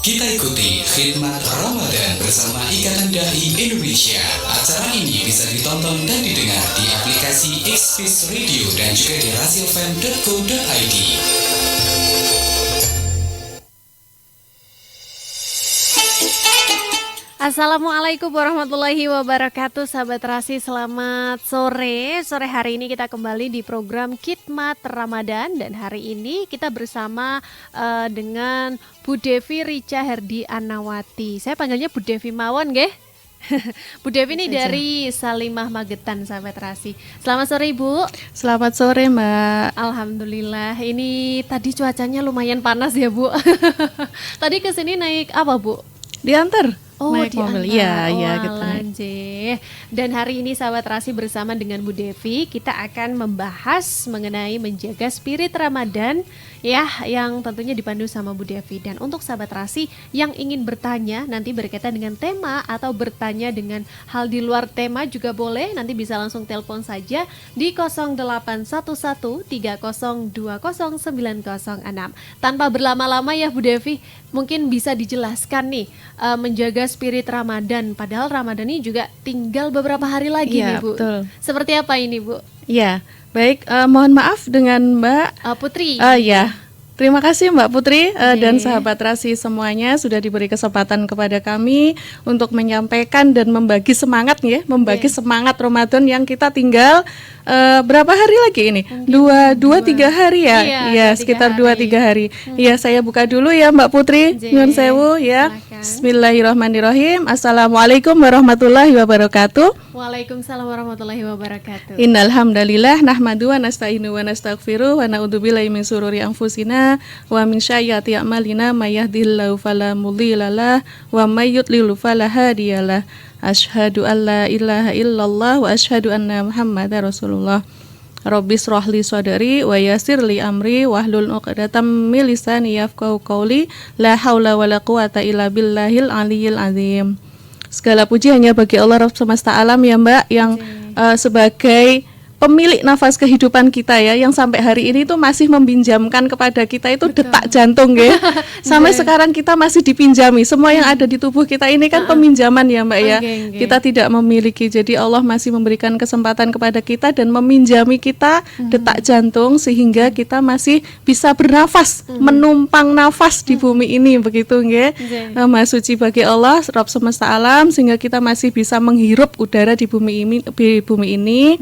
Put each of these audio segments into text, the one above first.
Kita ikuti khidmat Ramadan bersama Ikatan Dai Indonesia. Acara ini bisa ditonton dan didengar di aplikasi Xpeace Radio dan juga di rasiofm.co.id. Assalamualaikum warahmatullahi wabarakatuh. Sahabat Rasi, selamat sore. Sore hari ini kita kembali di program Khidmat Ramadan. Dan hari ini kita bersama dengan Bu Devi Richa Herdi Anawati. Saya panggilnya Bu Devi mawon nggih. Bu Devi ini dari Salimah Magetan, sahabat Rasi. Selamat sore Ibu. Selamat sore Mbak. Alhamdulillah. Ini tadi cuacanya lumayan panas ya Bu. Tadi kesini naik apa Bu? Diantar. Oh, naik mobil. Iya, kita naik. Dan hari ini sahabat Rasi bersama dengan Bu Devi, kita akan membahas mengenai menjaga spirit Ramadan ya, yang tentunya dipandu sama Bu Devi. Dan untuk sahabat Rasi yang ingin bertanya nanti berkaitan dengan tema atau bertanya dengan hal di luar tema juga boleh, nanti bisa langsung telepon saja di 081130209006. Tanpa berlama-lama ya Bu Devi, mungkin bisa dijelaskan nih menjaga spirit Ramadan, padahal Ramadan ini juga tinggal beberapa hari lagi nih Bu. Betul. Seperti apa ini Bu? Ya, baik. Mohon maaf dengan Mbak Putri. Ya, terima kasih Mbak Putri dan sahabat Rasi semuanya sudah diberi kesempatan kepada kami untuk menyampaikan dan membagi semangat ya, semangat Ramadan yang kita tinggal berapa hari lagi ini? Dua tiga hari ya. Iya, sekitar 2-3 hari. Iya, saya buka dulu ya Mbak Putri. Nyun sewu ya. Bismillahirrahmanirrahim. Assalamualaikum warahmatullahi wabarakatuh. Waalaikumsalam warahmatullahi wabarakatuh. Innal hamdalillah nahmadu wa nasta'inu wa nastaghfiruh wa na'udzubillahi min syururi anfusina wa min sayyiati a'malina may yahdihillahu fala mudhillalah wa may yudlil fala hadiyalah. Asyhadu an la ilaha illallah wa asyhadu anna Muhammadar Rasulullah. Rabbis rohli sadri wa yassir li amri wahlul 'uqdatam min lisani yafqahu qawli. La haula wala quwata illa billahil aliyyil azim. Segala puji hanya bagi Allah Rabb semesta alam ya Mbak, yang sebagai pemilik nafas kehidupan kita ya, yang sampai hari ini tuh masih meminjamkan kepada kita itu detak jantung ya. Sampai sekarang kita masih dipinjami. Semua yang ada di tubuh kita ini kan peminjaman ya Mbak ya. Kita tidak memiliki, jadi Allah masih memberikan kesempatan kepada kita dan meminjami kita detak jantung sehingga kita masih bisa bernafas, menumpang nafas di bumi ini begitu nggih. Maha suci bagi Allah Rabb semesta alam sehingga kita masih bisa menghirup udara di bumi ini.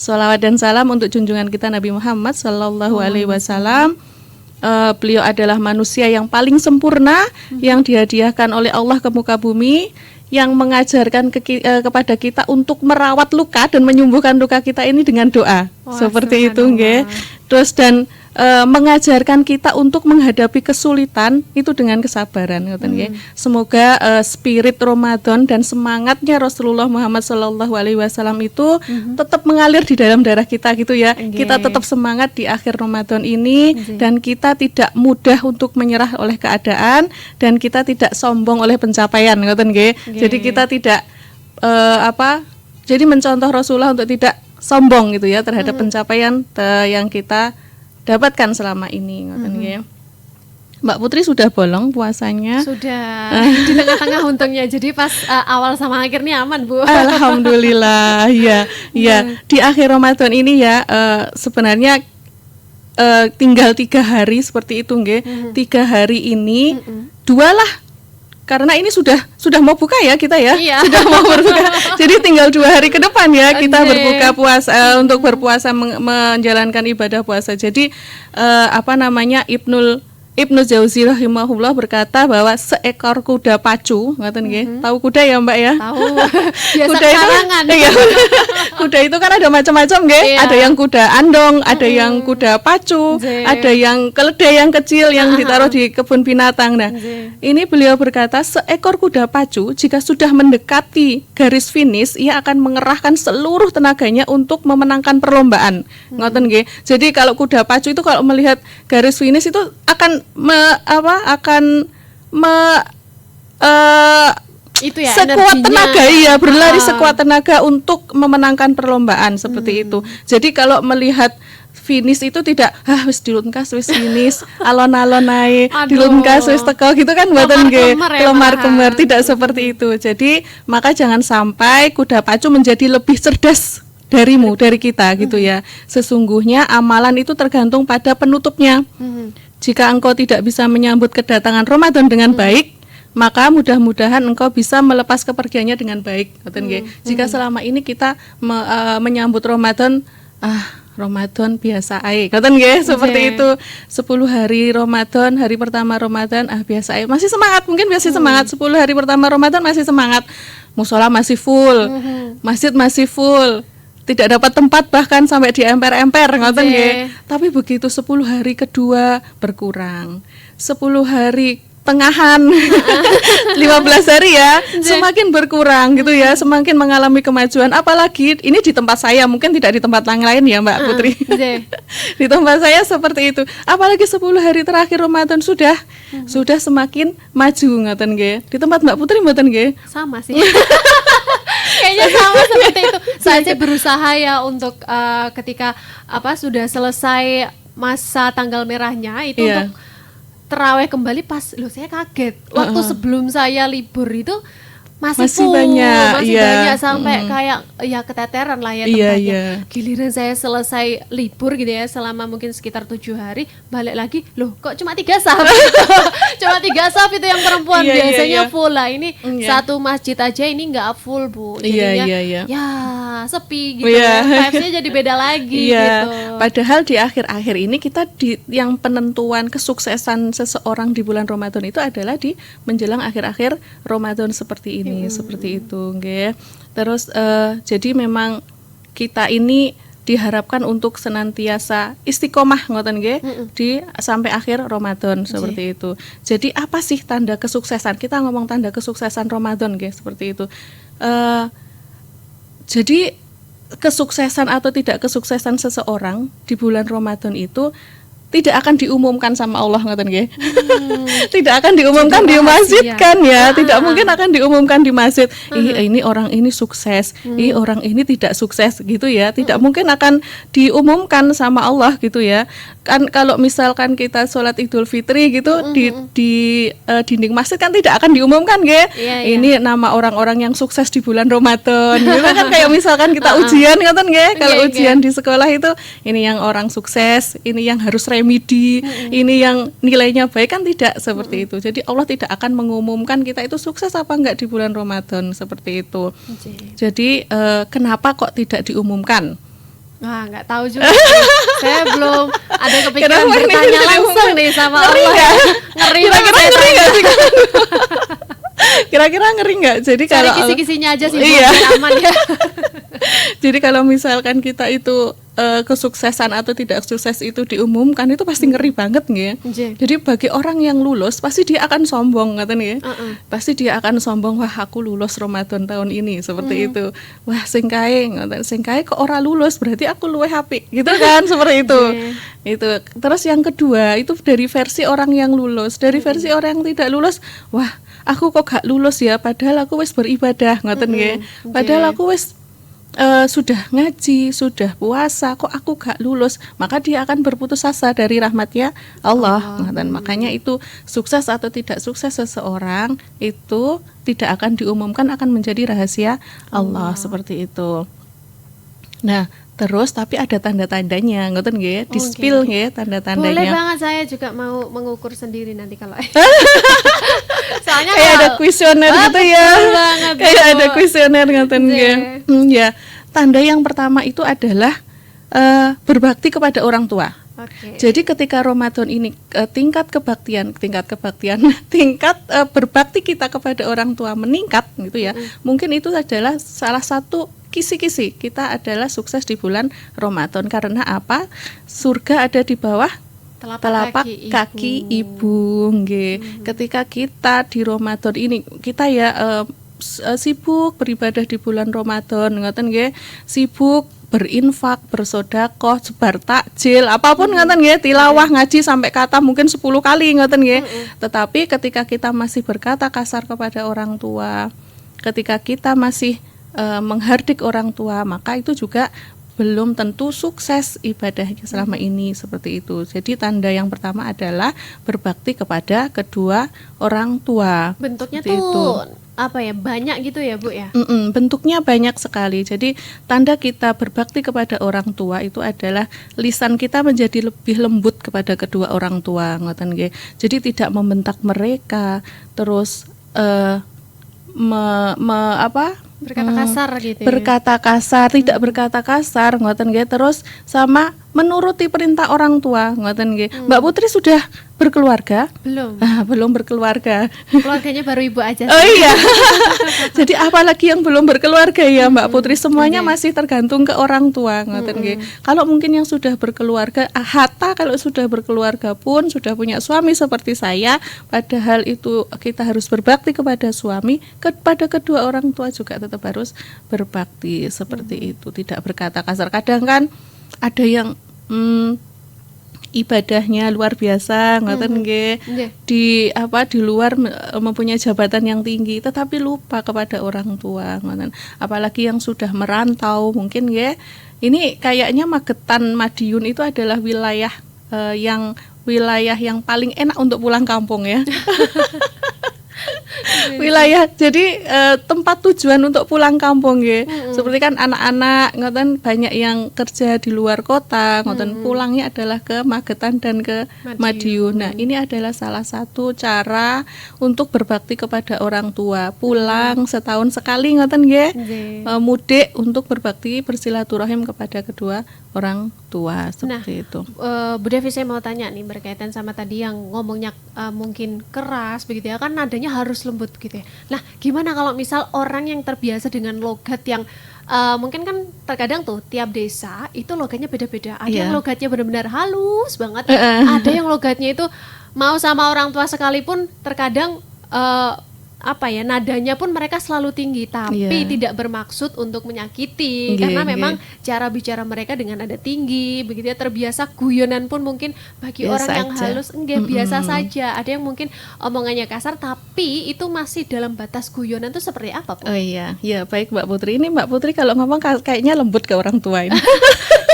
Sholawat dan salam untuk junjungan kita Nabi Muhammad Sallallahu Alaihi Wasallam. Beliau adalah manusia yang paling sempurna yang dihadiahkan oleh Allah ke muka bumi, yang mengajarkan kepada kita untuk merawat luka dan menyembuhkan luka kita ini dengan doa. Seperti itu nggih. Terus dan mengajarkan kita untuk menghadapi kesulitan itu dengan kesabaran ngoten nggih. Semoga spirit Ramadan dan semangatnya Rasulullah Muhammad Sallallahu Alaihi Wasallam itu tetap mengalir di dalam darah kita gitu ya. Kita tetap semangat di akhir Ramadan ini dan kita tidak mudah untuk menyerah oleh keadaan dan kita tidak sombong oleh pencapaian ngoten nggih. Jadi kita tidak jadi mencontoh Rasulullah untuk tidak sombong gitu ya terhadap pencapaian yang kita dapatkan selama ini ngoten nggih. Mbak Putri sudah bolong puasanya? Sudah. Di tengah-tengah untungnya. Jadi pas awal sama akhirnya aman, Bu. Alhamdulillah. Ya. Di akhir Ramadan ini ya sebenarnya tinggal 3 hari seperti itu nggih. 3 hari ini 2 lah. Karena ini sudah mau buka ya kita ya. Iya. Sudah mau berbuka. Jadi tinggal 2 hari ke depan ya kita berbuka puasa untuk berpuasa menjalankan ibadah puasa. Jadi Ibnu Jauzi rahimahullah berkata bahwa seekor kuda pacu, ngaten nggih. Tahu kuda ya Mbak ya? Tahu. Biasa kuda itu kuda itu kan ada macam-macam nggih. Ada yang kuda andong, ada yang kuda pacu, ada yang keledai yang kecil yang ditaruh di kebun binatang. Nah, ini beliau berkata seekor kuda pacu jika sudah mendekati garis finish ia akan mengerahkan seluruh tenaganya untuk memenangkan perlombaan. Ngoten nggih. Jadi kalau kuda pacu itu kalau melihat garis finish itu akan itu ya, sekuat energinya. tenaga ya berlari sekuat tenaga untuk memenangkan perlombaan seperti itu. Jadi kalau melihat finish itu tidak wis dilunkas wis finish alon-alon naik Aduh. dilunkas wis teko gitu kan mboten nggih. Kelemar ya, Kelemar-kelemar malahan. tidak seperti itu. Jadi maka jangan sampai kuda pacu menjadi lebih cerdas dari kita gitu ya. Sesungguhnya amalan itu tergantung pada penutupnya. Jika engkau tidak bisa menyambut kedatangan Ramadan dengan baik, maka mudah-mudahan engkau bisa melepas kepergiannya dengan baik. Ngoten nggih. Jika selama ini kita menyambut Ramadan, Ramadan biasa ae. Ngoten nggih, seperti itu. 10 hari Ramadan, hari pertama Ramadan biasa ae. Masih semangat, mungkin masih semangat 10 hari pertama Ramadan masih semangat. Mushola masih full. Masjid masih full. Tidak dapat tempat bahkan sampai di emper-emper, ngoten nggih. Tapi begitu 10 hari kedua berkurang. 10 hari tengahan 15 hari ya semakin berkurang gitu ya, semakin mengalami kemajuan. Apalagi ini di tempat saya, mungkin tidak di tempat yang lain ya Mbak Putri. Di tempat saya seperti itu. Apalagi 10 hari terakhir Ramadan sudah semakin maju ngoten nggih. Di tempat Mbak Putri mboten nggih? Sama sih. Kayaknya sama seperti itu. Saya berusaha ya untuk ketika sudah selesai masa tanggal merahnya itu untuk terawih kembali pas saya kaget waktu sebelum saya libur itu masih full, banyak sampai kayak ya keteteran lah ya tempatnya. Giliran saya selesai libur gitu ya selama mungkin sekitar 7 hari balik lagi, loh kok cuma 3 saf cuma 3 saf itu yang perempuan biasanya full lah, ini satu masjid aja ini nggak full Bu, jadinya ya sepi gitu vibes-nya jadi beda lagi gitu. Padahal di akhir-akhir ini kita yang penentuan kesuksesan seseorang di bulan Ramadan itu adalah di menjelang akhir-akhir Ramadan seperti ini. Seperti itu nggih. Terus jadi memang kita ini diharapkan untuk senantiasa istiqomah ngoten nggih di sampai akhir Ramadan seperti itu. Jadi apa sih tanda kesuksesan? Kita ngomong tanda kesuksesan Ramadan nggih seperti itu. Jadi kesuksesan atau tidak kesuksesan seseorang di bulan Ramadan itu tidak akan diumumkan sama Allah ngoten nggih. Tidak akan diumumkan di masjid kan ya. Tidak mungkin akan diumumkan di masjid. Ini orang ini sukses, orang ini tidak sukses gitu ya. Tidak mungkin akan diumumkan sama Allah gitu ya. Kan kalau misalkan kita sholat Idul Fitri gitu di dinding masjid kan tidak akan diumumkan nggih. Ini nama orang-orang yang sukses di bulan Ramadan. Gitu kan kayak misalkan kita ujian ngoten nggih. Kalau ujian di sekolah itu ini yang orang sukses, ini yang harus remedi, ini yang nilainya baik, kan tidak seperti itu. Jadi Allah tidak akan mengumumkan kita itu sukses apa enggak di bulan Ramadan seperti itu. Jadi kenapa kok tidak diumumkan? Wah, nggak tahu juga. Saya belum ada kepikiran bertanya langsung nih sama Allah. Ya. Ngeri banget. Ngeri nggak sih? Kira-kira ngeri nggak? Jadi kalau kisi-kisinya aja sih aman ya. Jadi kalau misalkan kita itu kesuksesan atau tidak sukses itu diumumkan, itu pasti ngeri banget nggih. Jadi bagi orang yang lulus pasti dia akan sombong ngoten nggih. Pasti dia akan sombong, wah aku lulus Ramadan tahun ini seperti itu. Wah sing kae ngoten, sing kae kok ora lulus berarti aku luwih apik gitu kan seperti itu. Itu. Terus yang kedua itu dari versi orang yang lulus, dari versi orang yang tidak lulus, wah aku kok gak lulus ya padahal aku wis beribadah ngoten nggih. Padahal aku wis sudah ngaji, sudah puasa, kok aku gak lulus, maka dia akan berputus asa dari rahmatnya Allah. Dan makanya itu sukses atau tidak sukses seseorang itu tidak akan diumumkan, akan menjadi rahasia Allah seperti itu. Nah, terus tapi ada tanda-tandanya, ngoten nggih, di-spill nggih tanda-tandanya. Boleh banget, saya juga mau mengukur sendiri nanti kalau soalnya kayak ada kuesioner gitu ya. Kayak ada kuesioner ngoten nggih. Ya, tanda yang pertama itu adalah berbakti kepada orang tua. Jadi ketika Ramadan ini tingkat berbakti kita kepada orang tua meningkat gitu ya. Mungkin itu adalah salah satu kisi-kisi kita adalah sukses di bulan Ramadan. Karena apa? Surga ada di bawah telapak kaki ibu nggih. Ketika kita di Ramadan ini kita ya sibuk beribadah di bulan Ramadan ngoten nggih, sibuk berinfak, bersedekah, sebar takjil, apapun ngoten nggih, tilawah ngaji sampai kata mungkin 10 kali ngoten nggih. Tetapi ketika kita masih berkata kasar kepada orang tua, ketika kita masih menghardik orang tua, maka itu juga belum tentu sukses ibadahnya selama ini, seperti itu. Jadi tanda yang pertama adalah berbakti kepada kedua orang tua. Bentuknya Seperti tuh itu. apa ya, banyak gitu ya Bu ya? Bentuknya banyak sekali. Jadi tanda kita berbakti kepada orang tua itu adalah lisan kita menjadi lebih lembut kepada kedua orang tua, ngoten nggih. Jadi tidak membentak mereka, terus Berkata kasar gitu ya. berkata kasar, tidak berkata kasar, ngoten nggih. Terus sama menuruti perintah orang tua, ngoten nggih. Mbak Putri sudah berkeluarga? Belum. Belum berkeluarga. Keluarganya baru ibu aja. Oh iya. Jadi apalagi yang belum berkeluarga ya Mbak Putri, semuanya masih tergantung ke orang tua, ngoten nggih. Kalau mungkin yang sudah berkeluarga, hatta kalau sudah berkeluarga pun sudah punya suami seperti saya, padahal itu kita harus berbakti kepada suami, kepada kedua orang tua juga tetap harus berbakti seperti itu, tidak berkata kasar. Kadang kan ada yang ibadahnya luar biasa, ngoten nggih. Nggih. Di luar mempunyai jabatan yang tinggi tetapi lupa kepada orang tua, ngoten. Apalagi yang sudah merantau mungkin nggih. Ini kayaknya Magetan, Madiun itu adalah wilayah yang paling enak untuk pulang kampung ya. Wilayah jadi tempat tujuan untuk pulang kampung ya. Seperti kan anak-anak ngoten banyak yang kerja di luar kota, ngoten pulangnya adalah ke Magetan dan ke Madiun. Nah, ini adalah salah satu cara untuk berbakti kepada orang tua. Pulang setahun sekali ngoten nggih. Mudik untuk berbakti bersilaturahim kepada kedua orang tua seperti itu. Bu Devi, saya mau tanya nih berkaitan sama tadi yang ngomongnya mungkin keras begitu ya, kan nadanya harus lembut gitu ya. Nah, gimana kalau misal orang yang terbiasa dengan logat yang mungkin kan terkadang tuh tiap desa itu logatnya beda-beda. Ada yang logatnya benar-benar halus banget, ada yang logatnya itu mau sama orang tua sekalipun terkadang nadanya pun mereka selalu tinggi, tapi tidak bermaksud untuk menyakiti, karena memang cara bicara mereka dengan nada tinggi begitu ya, terbiasa guyonan pun mungkin bagi Biasa orang yang aja. halus biasa saja. Ada yang mungkin omongannya kasar tapi itu masih dalam batas guyonan. Itu seperti apa, Bu? Oh iya, ya baik Mbak Putri. Ini Mbak Putri kalau ngomong kayaknya lembut ke orang tua ini.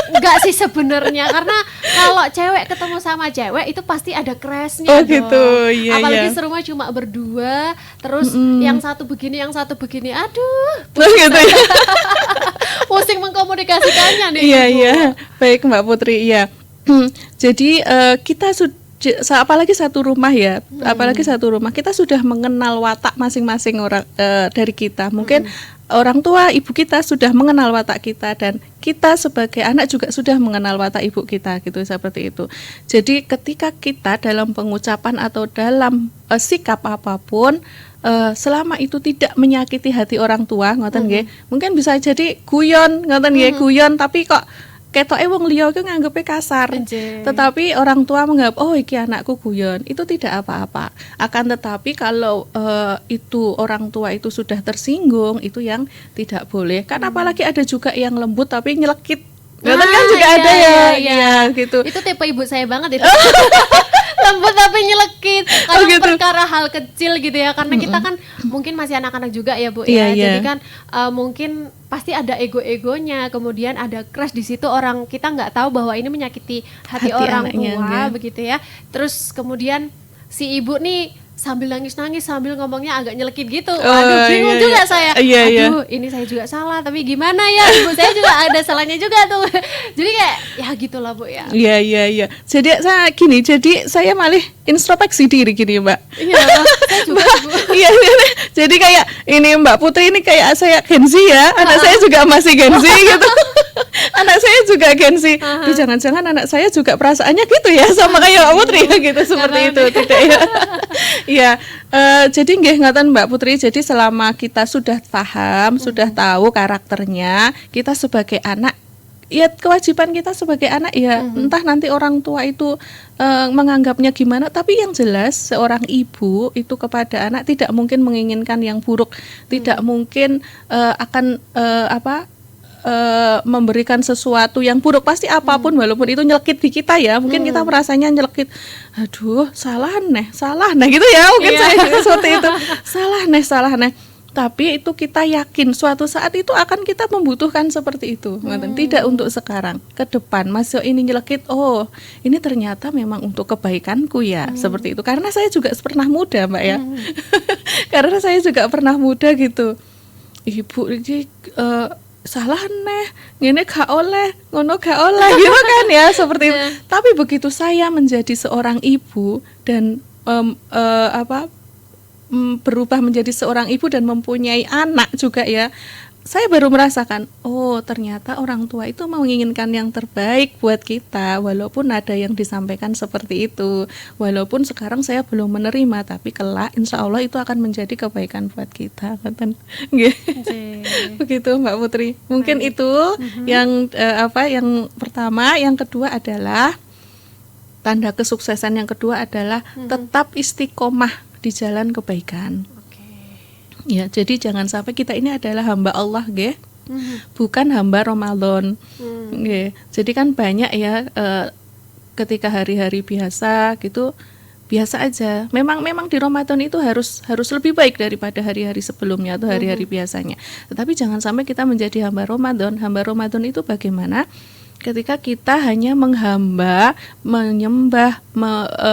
Enggak sih sebenarnya, karena kalau cewek ketemu sama cewek itu pasti ada crashnya Oh dong. gitu, iya, Apalagi iya. serumah cuma berdua, terus yang satu begini, aduh, Oh gitu ya. pusing mengkomunikasikannya nih. Iya Bu. iya, baik Mbak Putri. Iya. Jadi kita apalagi satu rumah ya, apalagi satu rumah kita sudah mengenal watak masing-masing orang dari kita. Mungkin orang tua ibu kita sudah mengenal watak kita, dan kita sebagai anak juga sudah mengenal watak ibu kita gitu, seperti itu. Jadi ketika kita dalam pengucapan atau dalam sikap apapun, selama itu tidak menyakiti hati orang tua, ngoten nggih. Mungkin bisa jadi guyon, ngoten nggih, guyon tapi kok ketoke wong liya iku nganggepe kasar. Anjir. Tetapi orang tua menganggap oh iki anakku guyon, itu tidak apa-apa. Akan tetapi kalau itu orang tua itu sudah tersinggung, itu yang tidak boleh. Kan apalagi ada juga yang lembut tapi nyelekit. Kan juga ada ya, iya gitu. Itu tipe ibu saya banget itu. Lembut tapi nyelekit. Kadang gitu. perkara hal kecil gitu ya, karena kita kan mungkin masih anak-anak juga ya, Bu Iya, ya. iya. Jadi kan mungkin pasti ada ego-egonya, kemudian ada crush di situ, orang kita nggak tahu bahwa ini menyakiti hati orang anaknya, tua enggak. begitu ya. Terus kemudian si ibu nih sambil nangis-nangis, sambil ngomongnya agak nyelekit gitu. Aduh, bingung iya, juga iya. saya. Iya, iya. Aduh, ini saya juga salah, tapi gimana ya? Ibu saya juga ada salahnya juga tuh. Jadi kayak ya gitulah, Bu ya. Iya iya iya. Jadi saya malah introspeksi diri gini, Mbak. Iya, saya juga, Bu. Iya, iya. Jadi kayak ini Mbak Putri ini kayak saya Gen Z ya. Anak saya juga masih Gen Z gitu. Anak saya juga Gen Z. Duh, jangan-jangan anak saya juga perasaannya gitu ya sama kayak Mbak Putri ya gitu, seperti itu tidak ya. Iya, jadi nggih ngoten Mbak Putri. Jadi selama kita sudah paham, sudah tahu karakternya, kita sebagai anak, ya kewajiban kita sebagai anak ya, entah nanti orang tua itu menganggapnya gimana, tapi yang jelas seorang ibu itu kepada anak tidak mungkin menginginkan yang buruk, tidak mungkin akan memberikan sesuatu yang buruk. Pasti apapun walaupun itu nyelekit di kita ya, mungkin kita merasanya nyelekit, aduh salah neh gitu ya, mungkin saya seperti itu, salah neh. tapi itu kita yakin suatu saat itu akan kita membutuhkan seperti itu. Tidak untuk sekarang, ke depan masih ini nyelekit, oh ini ternyata memang untuk kebaikanku ya, seperti itu. Karena saya juga pernah muda Mbak ya. Karena saya juga pernah muda gitu. Ibu ini salah neh, ngene gak oleh, ngono gak oleh gitu kan ya, seperti itu. Tapi begitu saya menjadi seorang ibu dan berubah menjadi seorang ibu dan mempunyai anak juga ya, saya baru merasakan, oh ternyata orang tua itu menginginkan yang terbaik buat kita, walaupun ada yang disampaikan seperti itu, walaupun sekarang saya belum menerima, tapi kelak insya Allah itu akan menjadi kebaikan buat kita. Begitu Mbak Putri. Mungkin itu yang yang pertama. Yang kedua adalah tanda kesuksesan yang kedua adalah tetap istiqomah di jalan kebaikan. Ya, jadi jangan sampai kita ini adalah hamba Allah, nggih. Bukan hamba Ramadan. Nggih. Jadi kan banyak ya ketika hari-hari biasa gitu, biasa aja. Memang di Ramadan itu harus lebih baik daripada hari-hari sebelumnya atau hari-hari biasanya. Tetapi jangan sampai kita menjadi hamba Ramadan. Hamba Ramadan itu bagaimana? Ketika kita hanya menghamba, menyembah,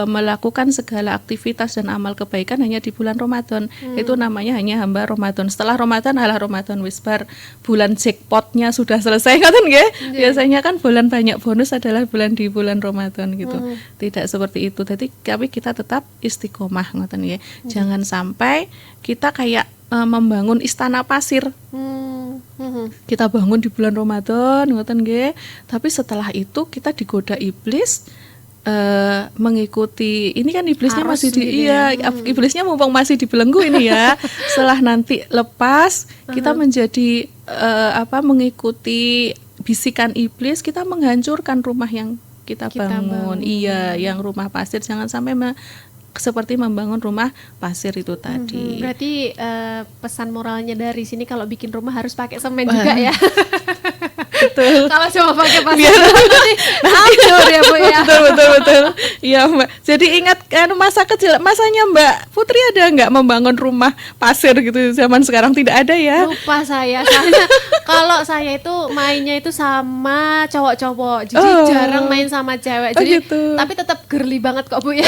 melakukan segala aktivitas dan amal kebaikan hanya di bulan Ramadan, itu namanya hanya hamba Ramadan. Setelah Ramadan adalah Ramadan wisbar, bulan jackpotnya sudah selesai kan nggih? Biasanya kan bulan banyak bonus adalah di bulan Ramadan gitu. Tidak seperti itu. Tapi kita tetap istiqomah ngoten nggih. Jangan sampai kita kayak membangun istana pasir. Kita bangun di bulan Ramadan ngoten nggih, tapi setelah itu kita digoda iblis mengikuti, ini kan iblisnya harus masih di iblisnya mumpung masih dibelenggu ini ya. Setelah nanti lepas kita menjadi mengikuti bisikan iblis, kita menghancurkan rumah yang kita bangun. Iya, yang rumah pasir. Jangan sampai seperti membangun rumah pasir itu tadi. Berarti pesan moralnya dari sini kalau bikin rumah harus pakai semen juga ya. Betul. Kalau cuma pakai pasir hancur ya Bu ya. Betul. Iya Mbak. Jadi ingat masa kecil, masanya Mbak Putri ada nggak membangun rumah pasir gitu zaman sekarang? Tidak ada ya? Lupa saya. Soalnya kalau saya itu mainnya itu sama cowok-cowok, jadi jarang main sama cewek. Jadi gitu. Tapi tetap girly banget kok Bu ya.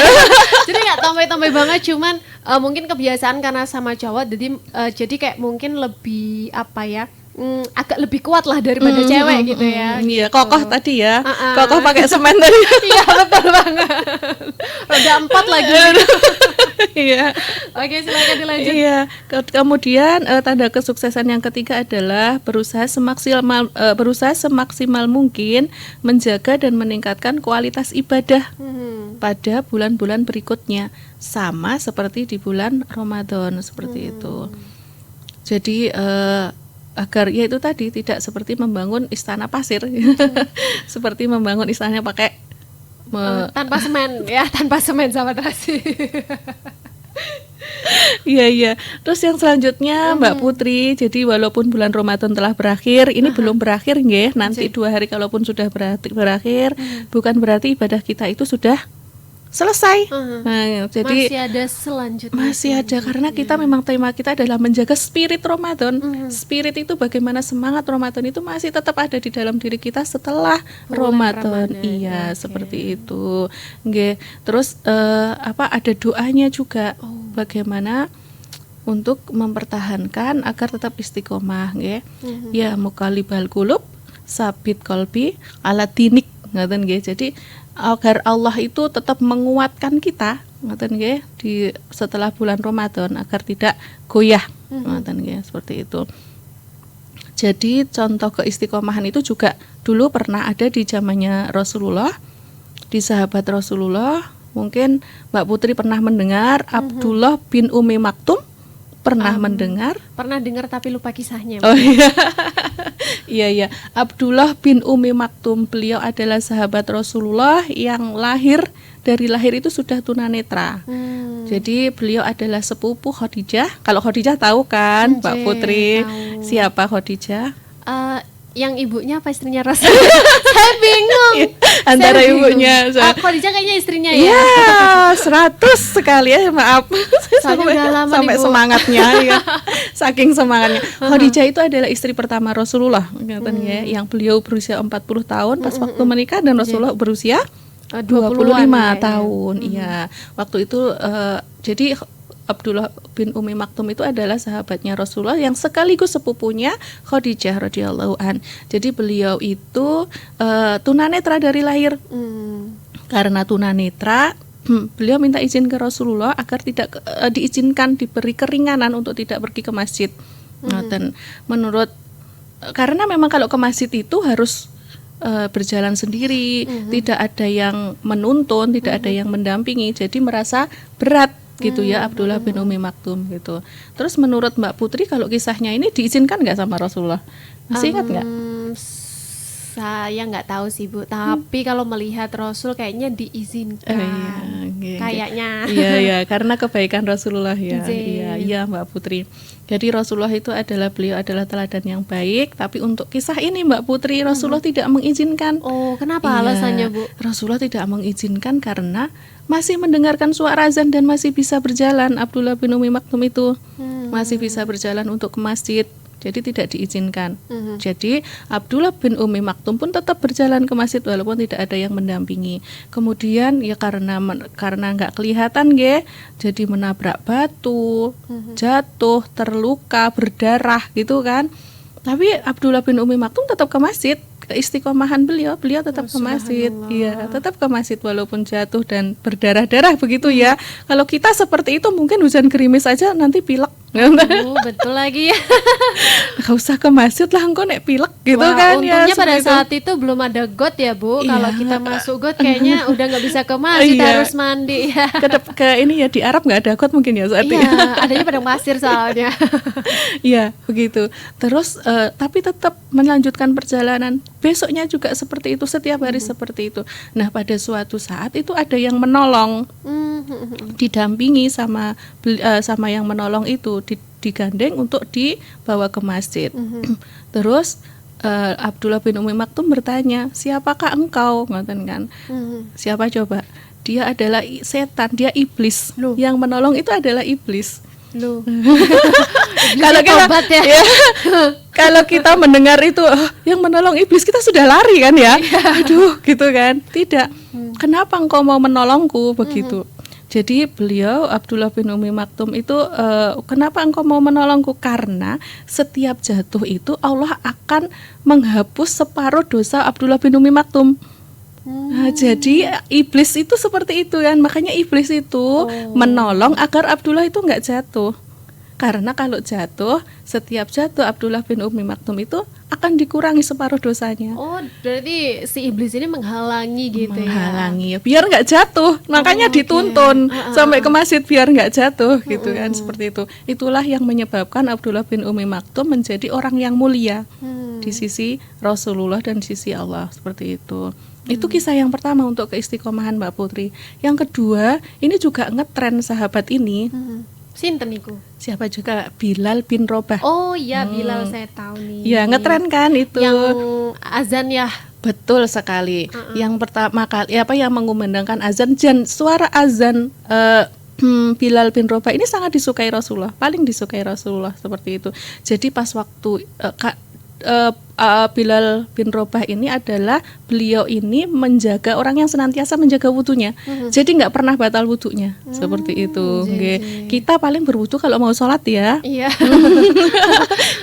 Jadi nggak tombay-tombay banget, cuman mungkin kebiasaan karena sama cowok, jadi kayak mungkin lebih agak lebih kuat lah daripada cewek gitu ya. Iya, kokoh tadi ya. Kokoh pakai semen tadi. Iya, betul banget. Roda 4 lagi. Iya. Oke, silakan dilanjut. Iya. Kemudian tanda kesuksesan yang ketiga adalah berusaha semaksimal mungkin menjaga dan meningkatkan kualitas ibadah pada bulan-bulan berikutnya, sama seperti di bulan Ramadan seperti itu. Jadi agar ya itu tadi tidak seperti membangun istana pasir, seperti membangun istana pakai tanpa semen ya, tanpa semen sahabat terasi. Iya. Terus yang selanjutnya Mbak Putri, jadi walaupun bulan Ramadan telah berakhir, ini belum berakhir nggih. Nanti 2 hari kalaupun sudah berakhir, bukan berarti ibadah kita itu sudah selesai. Nah, jadi masih ada selanjutnya. Masih ada karena kita memang tema kita adalah menjaga spirit Ramadan. Spirit itu bagaimana semangat Ramadan itu masih tetap ada di dalam diri kita setelah Ramadan. Iya, seperti itu. Nggih. Terus ada doanya juga. Bagaimana untuk mempertahankan agar tetap istiqomah nggih. Ya muqallibal qulub sabit qalbi ala dinik ngoten nggih. Jadi agar Allah itu tetap menguatkan kita ngoten nggih setelah bulan Ramadan agar tidak goyah ngoten nggih, seperti itu. Jadi contoh keistiqomahan itu juga dulu pernah ada di zamannya Rasulullah, di sahabat Rasulullah. Mungkin Mbak Putri pernah mendengar Abdullah bin Umi Maktum. Pernah mendengar? Pernah dengar tapi lupa kisahnya. Oh iya. Iya. Abdullah bin Umi Maktum, beliau adalah sahabat Rasulullah yang dari lahir itu sudah tunanetra. Jadi beliau adalah sepupu Khadijah. Kalau Khadijah tahu kan, Mbak Putri, tahu. Siapa Khadijah? Yang ibunya apa istrinya Rasul? Saya bingung. Antara ibunya. Khadijah kayaknya istrinya ya. Iya, 100 sekali ya, maaf. Sampai semangatnya ya. Saking semangatnya. Khadijah itu adalah istri pertama Rasulullah, ya, yang beliau berusia 40 tahun pas waktu menikah dan Rasulullah berusia 25 tahun. Iya. Waktu itu jadi Abdullah bin Umi Maktum itu adalah sahabatnya Rasulullah yang sekaligus sepupunya Khadijah radhiyallahu an. Jadi beliau itu tunanetra dari lahir. Karena tunanetra, beliau minta izin ke Rasulullah agar tidak diizinkan, diberi keringanan untuk tidak pergi ke masjid. Dan menurut, karena memang kalau ke masjid itu harus berjalan sendiri, tidak ada yang menuntun, tidak ada yang mendampingi, jadi merasa berat gitu ya Abdullah bin Umi Maktum gitu. Terus menurut Mbak Putri kalau kisahnya ini diizinkan nggak sama Rasulullah? Masih ingat nggak? Saya nggak tahu sih Bu, tapi kalau melihat Rasul kayaknya diizinkan. Kayaknya. Iya, karena kebaikan Rasulullah ya. Iya Mbak Putri. Jadi Rasulullah itu beliau adalah teladan yang baik, tapi untuk kisah ini Mbak Putri Rasulullah tidak mengizinkan. Oh, kenapa alasannya Bu? Rasulullah tidak mengizinkan karena masih mendengarkan suara azan dan masih bisa berjalan. Abdullah bin Umi Maktum itu masih bisa berjalan untuk ke masjid. Jadi tidak diizinkan. Jadi Abdullah bin Umi Maktum pun tetap berjalan ke masjid walaupun tidak ada yang mendampingi. Kemudian ya karena nggak kelihatan jadi menabrak batu, jatuh, terluka, berdarah gitu kan. Tapi Abdullah bin Umi Maktum tetap ke masjid. Keistiqomahan beliau tetap ke masjid. Iya, tetap ke masjid walaupun jatuh dan berdarah-darah begitu ya. Kalau kita seperti itu mungkin hujan gerimis aja nanti pilek. Betul lagi ya. Gak usah ke masjid lah, engkau nek pilek gitu. Wah, kan untungnya ya. Pada saat itu belum ada got ya Bu. Kalau kita masuk got kayaknya udah nggak bisa ke masjid, harus mandi ya. Ke ini ya, di Arab nggak ada got mungkin ya saat itu. Iya, adanya padang pasir soalnya. Iya begitu. Terus tapi tetap melanjutkan perjalanan. Besoknya juga seperti itu, setiap hari seperti itu. Nah pada suatu saat itu ada yang menolong, didampingi sama yang menolong itu, digandeng untuk dibawa ke masjid. Terus Abdullah bin Umi Maktum bertanya, siapakah engkau? Ngoten kan? Siapa coba? Dia adalah setan, dia iblis. Yang menolong itu adalah iblis. Kalau kita kalau kita mendengar itu yang menolong iblis, kita sudah lari kan ya. Aduh gitu kan. Tidak. Kenapa engkau mau menolongku begitu? Jadi beliau Abdullah bin Umi Maktum itu kenapa engkau mau menolongku? Karena setiap jatuh itu Allah akan menghapus separuh dosa Abdullah bin Umi Maktum. Nah, jadi iblis itu seperti itu kan, makanya iblis itu menolong agar Abdullah itu nggak jatuh. Karena kalau jatuh, setiap jatuh Abdullah bin Umi Maktum itu akan dikurangi separuh dosanya. Oh, berarti si iblis ini menghalangi gitu ya? Biar nggak jatuh, makanya dituntun sampai ke masjid biar nggak jatuh gitu kan, seperti itu. Itulah yang menyebabkan Abdullah bin Umi Maktum menjadi orang yang mulia di sisi Rasulullah dan di sisi Allah, seperti itu. Itu kisah yang pertama untuk keistiqomahan Mbak Putri. Yang kedua, ini juga ngetren sahabat ini. Sinten niku? Siapa juga? Bilal bin Robah. Oh iya, Bilal saya tahu nih. Ya, ngetren kan itu. Yang azan ya. Betul sekali. Yang pertama kali yang mengumandangkan azan, dan suara azan Bilal bin Robah ini sangat disukai Rasulullah, paling disukai Rasulullah seperti itu. Jadi pas waktu Bilal bin Robah ini adalah beliau ini menjaga orang yang senantiasa menjaga wudunya. Jadi nggak pernah batal wudunya seperti itu. Kita paling berwudu kalau mau sholat ya. Iya.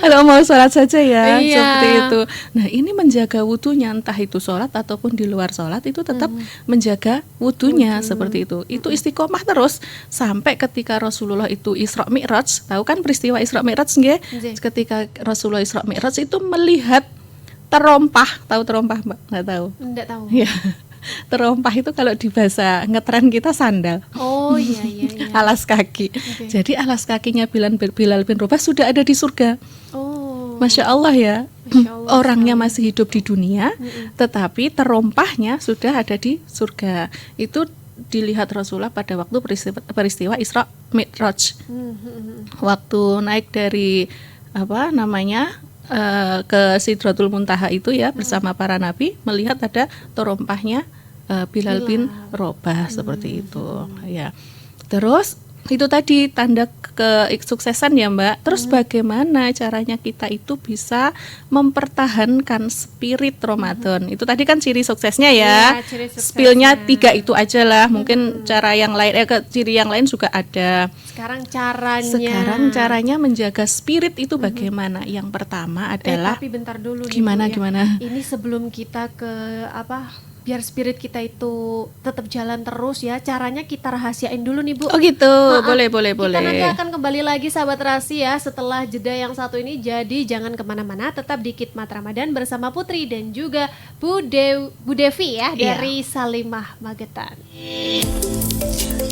Kalau mau sholat saja ya, seperti itu. Nah ini menjaga wudunya, entah itu sholat ataupun di luar sholat itu tetap menjaga wudunya seperti itu. Itu istiqomah terus sampai ketika Rasulullah itu Isra Mi'raj. Tahu kan peristiwa Isra Mi'raj nggih? Ketika Rasulullah Isra Mi'raj itu melihat terompah. Tahu terompah Mbak? Nggak tahu? Nggak tahu. Ya. Terompah itu kalau di bahasa ngetren kita sandal. Oh iya. Alas kaki. Jadi alas kakinya Bilal bin Robah sudah ada di surga. Oh. Masya Allah ya. Orangnya masih hidup di dunia, tetapi terompahnya sudah ada di surga. Itu dilihat Rasulullah pada waktu peristiwa Isra Mi'raj. Waktu naik dari ke Sidratul Muntaha itu ya bersama para nabi, melihat ada terompahnya Bilal bin Robah seperti itu ya. Terus itu tadi tanda kesuksesan ya Mbak. Terus bagaimana caranya kita itu bisa mempertahankan spirit Ramadan? Itu tadi kan ciri suksesnya ya. Iya, ciri suksesnya. Spillnya 3 itu aja lah. Mungkin cara yang lain, ciri yang lain juga ada. Sekarang Caranya menjaga spirit itu bagaimana? Yang pertama adalah tapi bentar dulu nih, gimana Bu, ya. gimana? Ini sebelum kita ke biar spirit kita itu tetap jalan terus ya, caranya kita rahasiain dulu nih Bu. Oh gitu, boleh. Kita nanti akan kembali lagi sahabat Rasi ya setelah jeda yang satu ini. Jadi jangan kemana-mana, tetap di Khidmat Ramadan bersama Putri dan juga Bu Devi ya dari Salimah Magetan.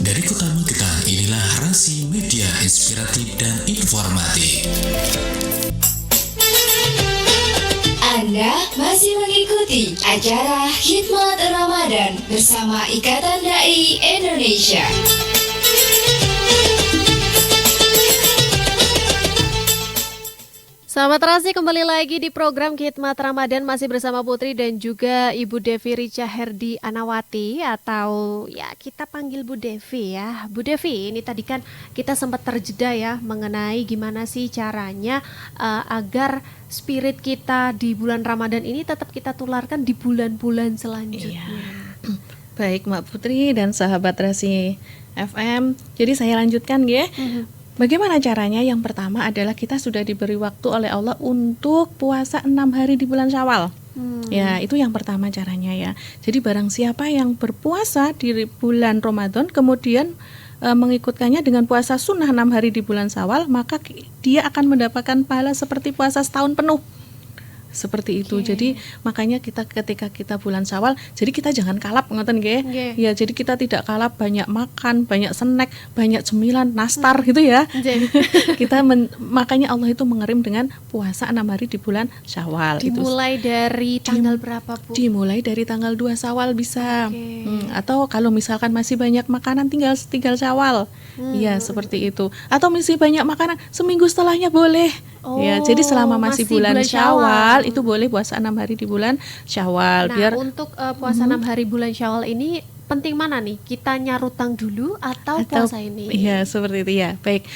Dari Kota Magetan, inilah Rasi Media Inspiratif dan Informatif. Anda masih mengikuti acara Khidmat Ramadan bersama Ikatan Dai Indonesia. Sahabat Rasi, kembali lagi di program Khidmat Ramadan masih bersama Putri dan juga Ibu Devi Rica Herdi Anawati, atau ya kita panggil Bu Devi ya. Bu Devi, ini tadi kan kita sempat terjeda ya mengenai gimana sih caranya agar spirit kita di bulan Ramadan ini tetap kita tularkan di bulan-bulan selanjutnya. Iya. Baik Mbak Putri dan sahabat Rasi FM. Jadi saya lanjutkan ya. Bagaimana caranya? Yang pertama adalah kita sudah diberi waktu oleh Allah untuk puasa 6 hari di bulan Syawal. Ya, itu yang pertama caranya ya. Jadi barang siapa yang berpuasa di bulan Ramadan kemudian mengikutkannya dengan puasa sunnah 6 hari di bulan Syawal, maka dia akan mendapatkan pahala seperti puasa setahun penuh. Seperti itu. Jadi makanya kita ketika kita bulan Syawal, jadi kita jangan kalap ngoten nggih. Ya, jadi kita tidak kalap banyak makan, banyak snack, banyak cemilan, nastar gitu ya. Makanya Allah itu mengerim dengan puasa 6 hari di bulan Syawal. Dimulai dari tanggal berapa, Bu? Dimulai dari tanggal 2 Syawal bisa. Atau kalau misalkan masih banyak makanan tinggal Syawal. Iya, seperti itu. Atau masih banyak makanan seminggu setelahnya boleh. Ya, jadi selama masih bulan Syawal itu boleh puasa 6 hari di bulan Syawal. Nah, untuk puasa 6 hari bulan Syawal ini penting mana nih? Kita nyarutang dulu atau puasa ini? Iya, seperti itu ya. Baik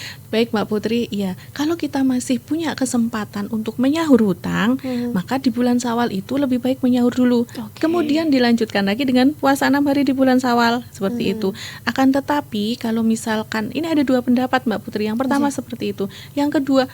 Mbak Putri, ya. Kalau kita masih punya kesempatan untuk menyahur hutang, maka di bulan Syawal itu lebih baik menyahur dulu. Kemudian dilanjutkan lagi dengan puasa 6 hari di bulan Syawal, seperti itu. Akan tetapi kalau misalkan ini ada 2 pendapat Mbak Putri. Yang pertama seperti itu. Yang kedua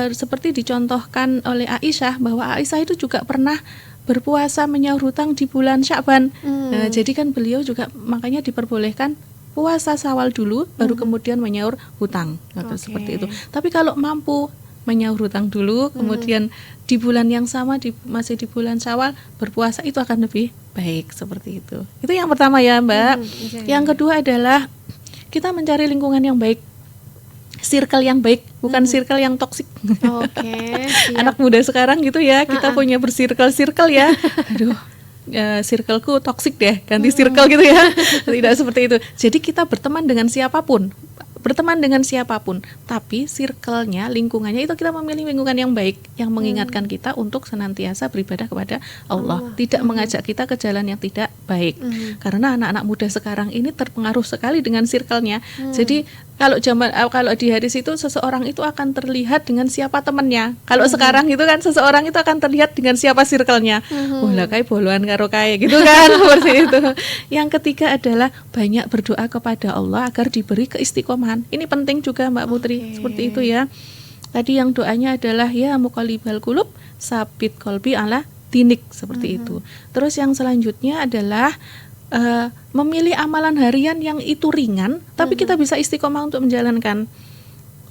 seperti dicontohkan oleh Aisyah, bahwa Aisyah itu juga pernah berpuasa menyahur hutang di bulan Sya'ban. Nah, jadi kan beliau juga makanya diperbolehkan puasa Syawal dulu baru kemudian menyahur hutang. Seperti itu. Tapi kalau mampu menyahur hutang dulu kemudian di bulan yang sama masih di bulan Syawal berpuasa, itu akan lebih baik, seperti itu. Itu yang pertama ya, Mbak. Yang kedua adalah kita mencari lingkungan yang baik. Circle yang baik, bukan circle yang toksik. Anak muda sekarang gitu ya, kita punya bersirkel-sirkel ya. Aduh, circleku toksik deh, ganti circle gitu ya. Tidak seperti itu. Jadi kita berteman dengan siapapun, tapi circle-nya, lingkungannya itu kita memilih lingkungan yang baik, yang mengingatkan kita untuk senantiasa beribadah kepada Allah, tidak mengajak kita ke jalan yang tidak baik. Karena anak-anak muda sekarang ini terpengaruh sekali dengan circle-nya. Jadi kalau di hadis itu seseorang itu akan terlihat dengan siapa temannya. Kalau sekarang itu kan seseorang itu akan terlihat dengan siapa circle-nya. Lah kayak boloan karo kae gitu kan. Seperti itu. Yang ketiga adalah banyak berdoa kepada Allah agar diberi keistiqomahan. Ini penting juga Mbak Putri, seperti itu ya. Tadi yang doanya adalah ya muqallibal qulub, sabit qalbi ala dinik, seperti itu. Terus yang selanjutnya adalah memilih amalan harian yang itu ringan, tapi kita bisa istiqomah untuk menjalankan.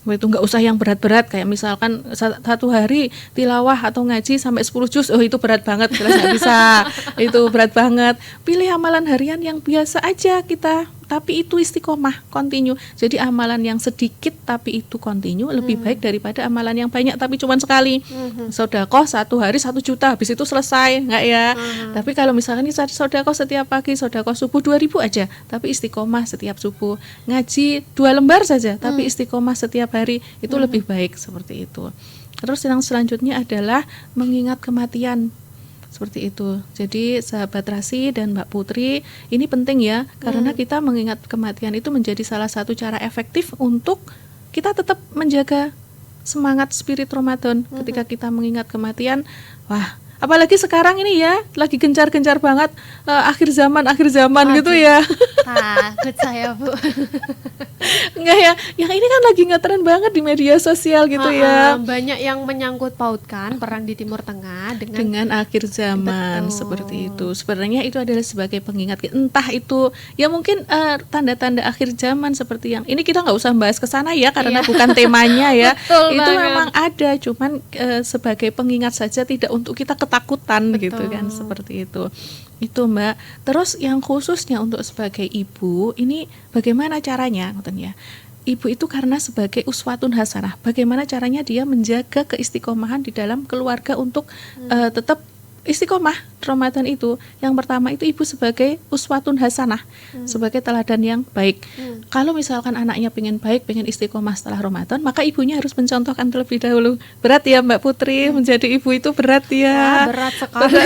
Itu nggak usah yang berat-berat, kayak misalkan satu hari tilawah atau ngaji sampai 10 juz, itu berat banget, jelas nggak bisa. Itu berat banget. Pilih amalan harian yang biasa aja kita, tapi itu istiqomah, continue. Jadi amalan yang sedikit tapi itu continue lebih baik daripada amalan yang banyak tapi cuma sekali. Sedekah 1 hari 1 juta, habis itu selesai, enggak ya? Tapi kalau misalkan ini sedekah setiap pagi, sedekah subuh 2.000 aja, tapi istiqomah setiap subuh. Ngaji 2 lembar saja, tapi istiqomah setiap hari, itu lebih baik, seperti itu. Terus yang selanjutnya adalah mengingat kematian. Seperti itu. Jadi sahabat Rasi dan Mbak Putri, ini penting ya, karena kita mengingat kematian itu menjadi salah satu cara efektif untuk kita tetap menjaga semangat spirit Ramadan. Ketika kita mengingat kematian, wah, apalagi sekarang ini ya, lagi gencar-gencar banget akhir zaman gitu ya. Takut saya, Bu. Enggak ya, yang ini kan lagi ngetren banget di media sosial gitu ya. Banyak yang menyangkut pautkan perang di Timur Tengah dengan akhir zaman. Betul. Seperti itu. Sebenarnya itu adalah sebagai pengingat, entah itu ya mungkin tanda-tanda akhir zaman seperti yang ini, kita nggak usah bahas ke sana ya karena bukan temanya ya. Betul itu banget. memang ada, cuman sebagai pengingat saja, tidak untuk kita ketakutan. Betul. Gitu kan, seperti itu Mbak. Terus yang khususnya untuk sebagai ibu ini bagaimana caranya ya? Ibu itu karena sebagai uswatun hasanah, bagaimana caranya dia menjaga keistiqomahan di dalam keluarga untuk tetap istiqomah Ramadan itu. Yang pertama itu ibu sebagai uswatun hasanah, sebagai teladan yang baik. Kalau misalkan anaknya pengen baik, pengen istiqomah setelah Ramadan, maka ibunya harus mencontohkan terlebih dahulu. Berat ya Mbak Putri, menjadi ibu itu berat ya. Berat sekali.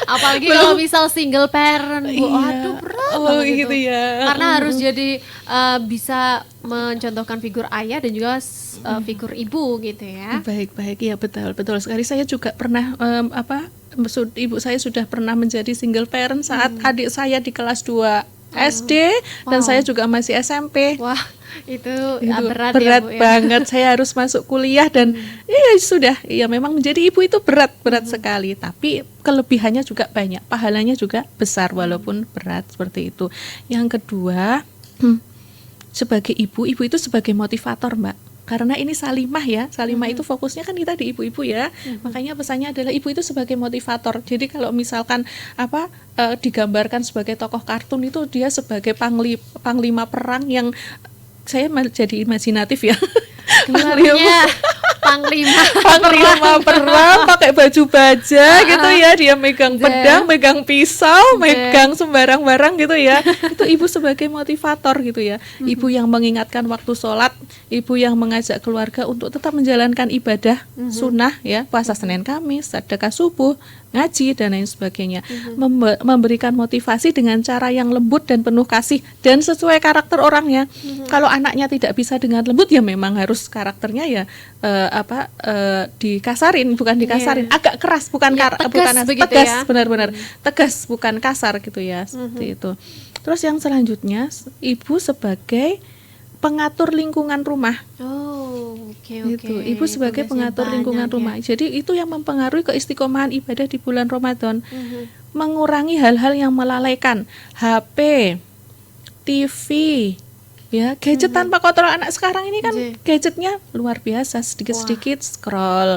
Apalagi kalau misal single parent, Bu. Aduh, berat banget gitu itu. ya. Karena harus jadi bisa mencontohkan figur ayah dan juga figur ibu gitu ya. Baik, ya betul sekali. Saya juga pernah ibu saya sudah pernah menjadi single parent saat adik saya di kelas 2 SD dan saya juga masih SMP. Wah, itu berat berat ya, Bu, ya. banget. Saya harus masuk kuliah dan ya memang menjadi ibu itu berat sekali, tapi kelebihannya juga banyak, pahalanya juga besar walaupun berat, seperti itu. Yang kedua, sebagai ibu itu sebagai motivator, Mbak. Karena ini salimah ya, salimah itu fokusnya kan kita di ibu-ibu ya, makanya pesannya adalah ibu itu sebagai motivator. Jadi kalau misalkan digambarkan sebagai tokoh kartun itu dia sebagai panglima perang yang saya jadi imajinatif ya. Panglima perang pakai baju baja gitu ya, dia megang pedang, megang pisau, megang sembarang barang gitu ya. Itu ibu sebagai motivator gitu ya. Ibu yang mengingatkan waktu sholat, ibu yang mengajak keluarga untuk tetap menjalankan ibadah sunnah ya, puasa Senin Kamis, sedekah subuh, ngaji dan lain sebagainya. Memberikan motivasi dengan cara yang lembut dan penuh kasih dan sesuai karakter orangnya. Kalau anaknya tidak bisa dengan lembut, ya memang harus karakternya ya dikasarin, bukan dikasarin, agak keras, bukan tegas, ya? Benar-benar tegas, bukan kasar gitu ya, seperti itu. Terus yang selanjutnya, ibu sebagai pengatur lingkungan rumah. Gitu. Ibu sebagai pengatur lingkungan rumah. Jadi itu yang mempengaruhi keistiqomahan ibadah di bulan Ramadan. Mengurangi hal-hal yang melalaikan, HP, TV, ya, gadget tanpa kontrol. Anak sekarang ini kan gadgetnya luar biasa, sedikit-sedikit scroll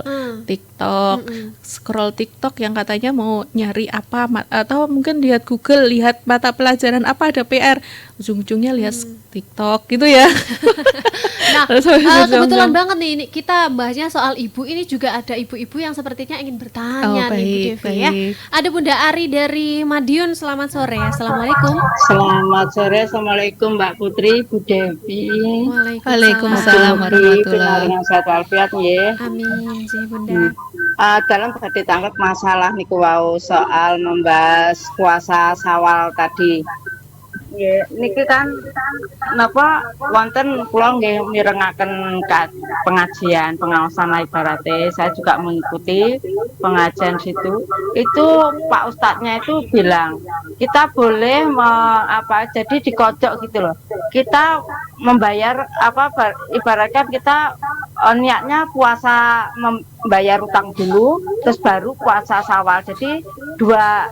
TikTok yang katanya mau nyari apa, atau mungkin lihat Google, lihat mata pelajaran apa, ada PR, ujung-ujungnya lihat TikTok gitu ya. Nah, kebetulan banget nih, ini kita bahasnya soal ibu, ini juga ada ibu-ibu yang sepertinya ingin bertanya nih, Bu Devi ya. Ada Bunda Ari dari Madiun, selamat sore. Assalamualaikum. Selamat sore, Assalamualaikum Mbak Putri, Bu Devi. Waalaikumsalam warahmatullahi wabarakatuh. Amin, Bunda. Dalam tadi tangkap masalah niku wau soal membahas puasa Syawal tadi. Ya, niki kan napa wonten kula nggih mirengaken pengajian pengawasan ibarate, saya juga mengikuti pengajian situ. Itu Pak Ustadznya itu bilang kita boleh jadi dikocok gitu loh. Kita membayar ibaratkan kita niatnya puasa membayar utang dulu, terus baru puasa Syawal. Jadi dua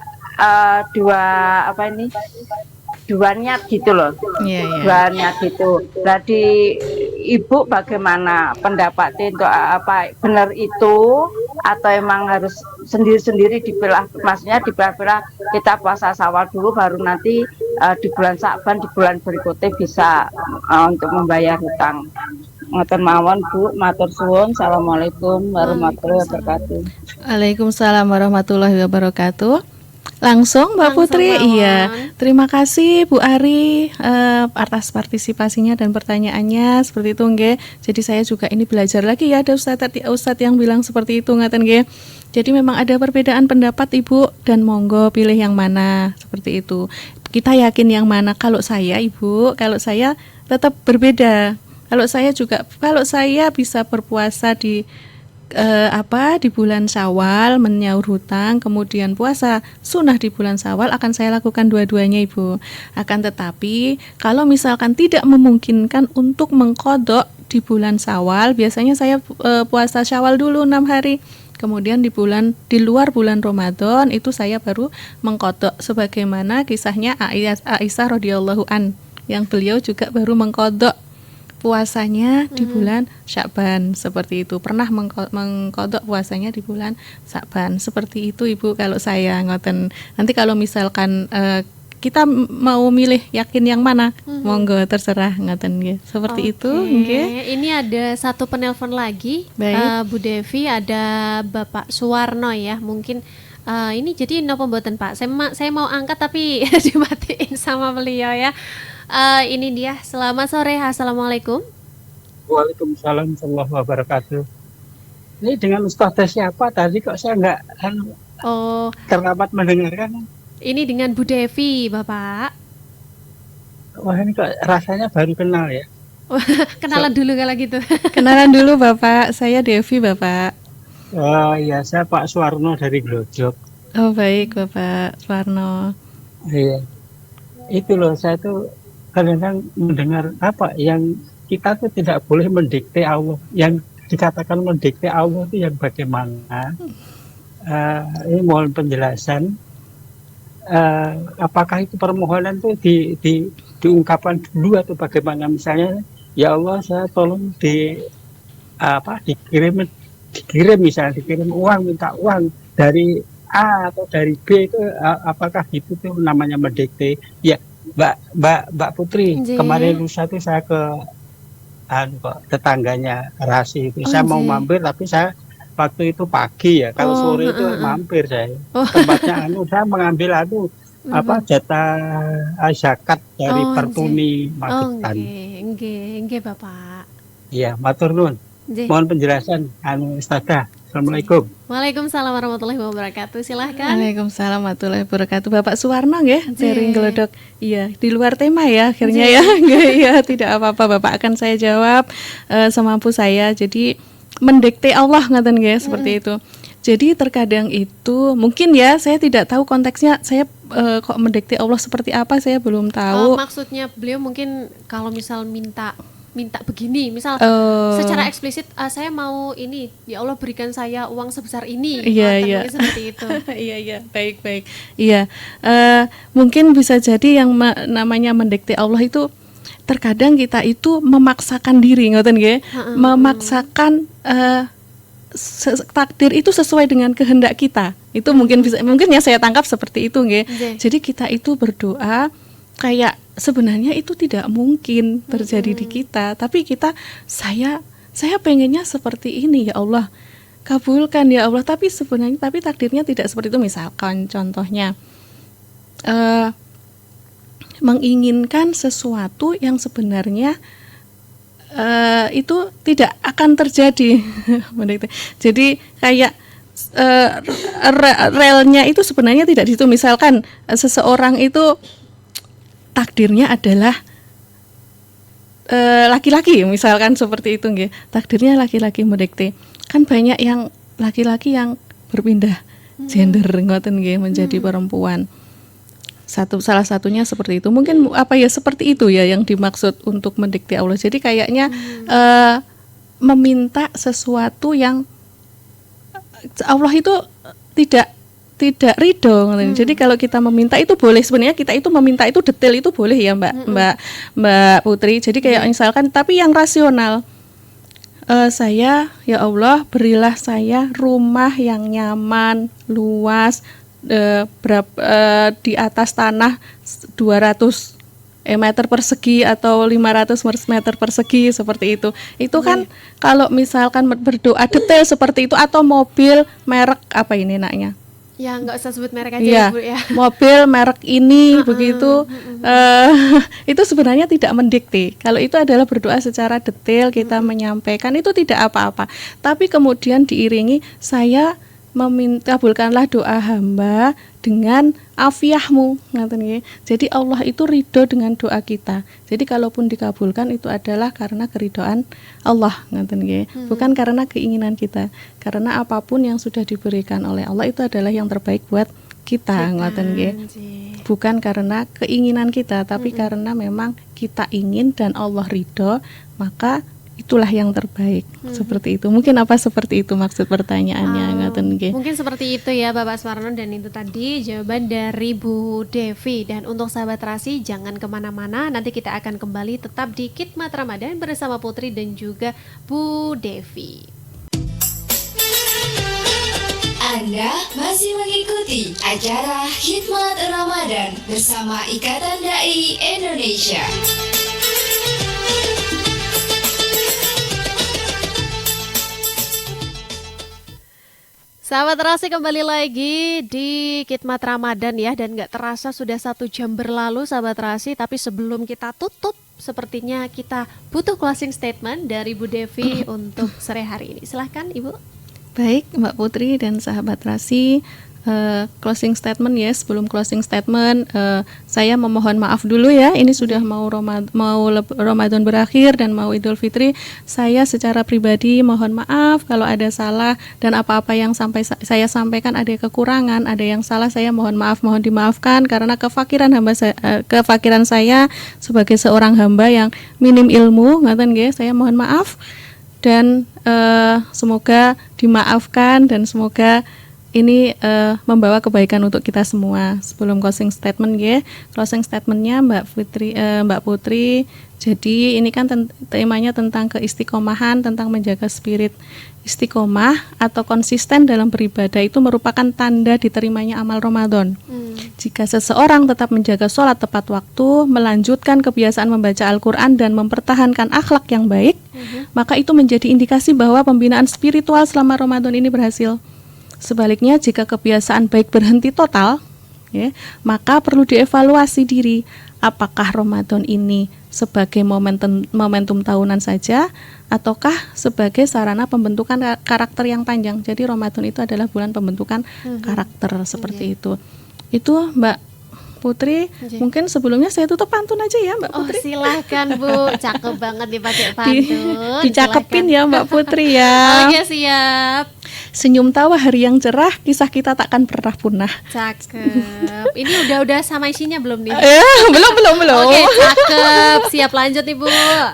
niat gitu loh. Dua niat gitu. Jadi Ibu bagaimana pendapatnya untuk benar itu atau emang harus sendiri-sendiri dipilah, maksudnya dipilah-pilah kita puasa Syawal dulu baru nanti di bulan Sya'ban di bulan berikutnya bisa untuk membayar hutang. Ngoten mawon Bu, matur suwun. Assalamualaikum warahmatullahi wabarakatuh. Waalaikumsalam warahmatullahi wabarakatuh. Langsung Mbak Langsung Putri, mawon. iya. Terima kasih Bu Ari atas partisipasinya dan pertanyaannya seperti itu nggih. Jadi saya juga ini belajar lagi ya, ada Ustadz yang bilang seperti itu ngaten nggih. Jadi memang ada perbedaan pendapat Ibu dan monggo pilih yang mana seperti itu. Kita yakin yang mana. Kalau saya Ibu, kalau saya tetap berbeda. Kalau saya bisa berpuasa di di bulan Syawal, menyaur hutang, kemudian puasa sunnah di bulan Syawal, akan saya lakukan dua-duanya Ibu. Akan tetapi kalau misalkan tidak memungkinkan untuk mengkodok di bulan Syawal, biasanya saya puasa Syawal dulu 6 hari. Kemudian di luar bulan Ramadan itu saya baru mengkodok, sebagaimana kisahnya Aisyah radhiyallahu an, yang beliau juga baru mengkodok puasanya di bulan Sya'ban, seperti itu. Pernah mengkodok puasanya di bulan Sya'ban, seperti itu Ibu. Kalau saya ngoten, nanti kalau misalkan kita mau milih yakin yang mana, monggo terserah ngoten nggih. Seperti itu nggih. Ini ada satu penelpon lagi. Baik. Bu Devi, ada Bapak Suwarno ya. Mungkin ini jadi nopo mboten Pak. Saya mau angkat tapi dimatiin sama beliau ya. Ini dia. Selamat sore. Assalamualaikum. Waalaikumsalam warahmatullahi wabarakatuh. Ini dengan Ustazah siapa tadi kok saya nggak Oh, terlambat mendengarkan? ini dengan Bu Devi, Bapak. Wah ini kok rasanya baru kenal ya. Kenalan dulu kalau gitu. Kenalan dulu Bapak, saya Devi Bapak. Oh iya, saya Pak Suwarno dari Glodok. Oh baik Bapak Suwarno. Iya. Itu loh, saya tuh kadang-kadang mendengar apa yang kita tuh tidak boleh mendikte Allah. Yang dikatakan mendikte Allah itu yang bagaimana? Ini mohon penjelasan. Apakah itu permohonan tuh diungkapkan dulu atau bagaimana? Misalnya, ya Allah saya tolong dikirim uang, minta uang dari A atau dari B, itu apakah gitu tuh namanya mendikte? Ya Mbak Putri, Nggih. kemarin lusa tuh saya ke tetangganya Rasi itu, saya mau mampir tapi saya waktu itu pagi ya, kalau sore itu mampir saya. Tempatnya saya mengambil jatah zakat dari Pertuni Magetan. Nggih Bapak. Iya, matur nuwun. Nggih. Mohon penjelasan Ustazah. Assalamualaikum. Waalaikumsalam warahmatullahi wabarakatuh. Silahkan. Waalaikumsalam warahmatullahi wabarakatuh. Bapak Suwarno nggih, dari Nggih. Glodok. Iya, di luar tema ya akhirnya ya. Nggih, iya, tidak apa-apa Bapak, akan saya jawab semampu saya. Jadi mendikte Allah ngaten nggih, seperti itu. Jadi terkadang itu mungkin ya, saya tidak tahu konteksnya, saya kok mendikte Allah seperti apa, saya belum tahu. Maksudnya beliau mungkin kalau misal minta begini, misal secara eksplisit saya mau ini, ya Allah berikan saya uang sebesar ini. Iya. Mungkin seperti itu. Iya, baik. Iya, mungkin bisa jadi yang namanya mendikte Allah itu terkadang kita itu memaksakan diri, ngoten nggih, memaksakan takdir itu sesuai dengan kehendak kita. Itu mungkin ya saya tangkap seperti itu nggih. Jadi kita itu berdoa kayak sebenarnya itu tidak mungkin terjadi di kita, tapi saya pengennya seperti ini ya Allah, kabulkan ya Allah, tapi takdirnya tidak seperti itu. Misalkan contohnya menginginkan sesuatu yang sebenarnya itu tidak akan terjadi. Jadi kayak relnya itu sebenarnya tidak di situ. Misalkan seseorang itu takdirnya adalah laki-laki, misalkan seperti itu nggih. Takdirnya laki-laki mendikte. Kan banyak yang laki-laki yang berpindah gender ngoten nggih, menjadi perempuan. Salah satunya seperti itu. Mungkin seperti itu ya yang dimaksud untuk mendikte Allah. Jadi kayaknya meminta sesuatu yang Allah itu tidak ridho. Jadi kalau kita meminta itu boleh, sebenarnya kita itu meminta itu detail itu boleh ya Mbak Putri. Jadi kayak misalkan, tapi yang rasional, saya ya Allah berilah saya rumah yang nyaman, luas, di atas tanah 200 meter persegi atau 500 meter persegi, seperti itu. Itu kan kalau misalkan berdoa detail seperti itu, atau mobil merek apa ini naknya? Ya nggak usah sebut merek aja Iya, ya Bu ya. mobil merek ini begitu, itu sebenarnya tidak mendikte. Kalau itu adalah berdoa secara detail, kita menyampaikan itu tidak apa-apa. Tapi kemudian diiringi, saya meminta kabulkanlah doa hamba dengan afiahmu, ngaten nggih. Jadi Allah itu ridho dengan doa kita. Jadi kalaupun dikabulkan itu adalah karena keridhaan Allah, ngaten nggih. Bukan karena keinginan kita. Karena apapun yang sudah diberikan oleh Allah itu adalah yang terbaik buat kita, ngoten nggih. Bukan karena keinginan kita, tapi karena memang kita ingin dan Allah ridho, maka itulah yang terbaik. Seperti itu. Mungkin apa seperti itu maksud pertanyaannya, ngoten nggih. Mungkin seperti itu ya Bapak Asmarno, dan itu tadi jawaban dari Bu Devi. Dan untuk sahabat Terasi jangan kemana-mana, nanti kita akan kembali tetap di Khidmat Ramadan bersama Putri dan juga Bu Devi. Anda masih mengikuti acara Khidmat Ramadan bersama Ikatan Dai Indonesia. Sahabat Terasi, kembali lagi di Khidmat Ramadan ya, dan gak terasa sudah 1 jam berlalu sahabat Terasi. Tapi sebelum kita tutup, sepertinya kita butuh closing statement dari Bu Devi untuk sore hari ini. Silahkan Ibu. Baik, Mbak Putri dan sahabat Terasi, closing statement ya. Sebelum closing statement, saya memohon maaf dulu ya. Ini sudah mau Ramadan berakhir dan mau Idul Fitri. Saya secara pribadi mohon maaf kalau ada salah dan apa-apa yang saya sampaikan ada kekurangan, ada yang salah, saya mohon maaf, mohon dimaafkan karena kefakiran saya sebagai seorang hamba yang minim ilmu, ngaten nggih. Saya mohon maaf dan semoga dimaafkan dan semoga ini membawa kebaikan untuk kita semua. Sebelum closing statement ya, closing statementnya Mbak Putri. Jadi ini kan temanya tentang keistiqomahan, tentang menjaga spirit istiqomah atau konsisten dalam beribadah itu merupakan tanda diterimanya amal Ramadan. Jika seseorang tetap menjaga sholat tepat waktu, melanjutkan kebiasaan membaca Al-Quran dan mempertahankan akhlak yang baik, maka itu menjadi indikasi bahwa pembinaan spiritual selama Ramadan ini berhasil. Sebaliknya, jika kebiasaan baik berhenti total, ya, maka perlu dievaluasi diri. Apakah Ramadan ini sebagai momentum tahunan saja, ataukah sebagai sarana pembentukan karakter yang panjang? Jadi Ramadan itu adalah bulan pembentukan karakter seperti itu. Itu Mbak Putri, mungkin sebelumnya saya tutup pantun aja ya Mbak Putri. Silahkan Bu, cakep banget dipakai pantun. Dicakepin ya Mbak Putri ya. Oke, siap. Senyum tawa hari yang cerah, kisah kita takkan pernah punah. Cakep. Ini udah sama isinya belum nih? Belum. Oke, cakep. Siap lanjut Ibu.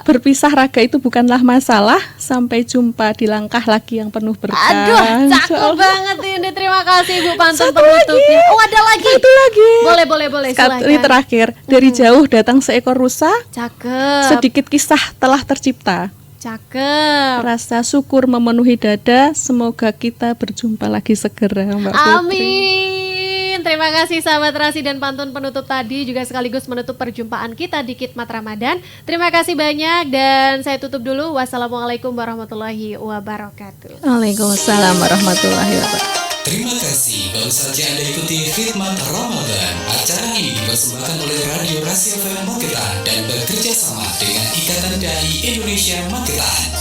Berpisah raga itu bukanlah masalah, sampai jumpa di langkah lagi yang penuh berkah. Aduh, cakep banget ini. Terima kasih Bu pantun penutupnya. Oh, ada lagi. Satu lagi. Boleh, silakan. Ini terakhir. Dari jauh datang seekor rusa. Cakep. Sedikit kisah telah tercipta. Cakep. Rasa syukur memenuhi dada. Semoga kita berjumpa lagi segera Mbak Putri. Amin. Terima kasih sahabat Terasi, dan pantun penutup tadi juga sekaligus menutup perjumpaan kita di Khidmat Ramadan. Terima kasih banyak dan saya tutup dulu. Wassalamualaikum warahmatullahi wabarakatuh. Waalaikumsalam warahmatullahi wabarakatuh. Terima kasih baru saja Anda ikuti Khidmat Ramadan. Acara ini dipersembahkan oleh Radio Rahasia FM Magetan dan bekerja sama dengan Ikatan Dai Indonesia Magetan.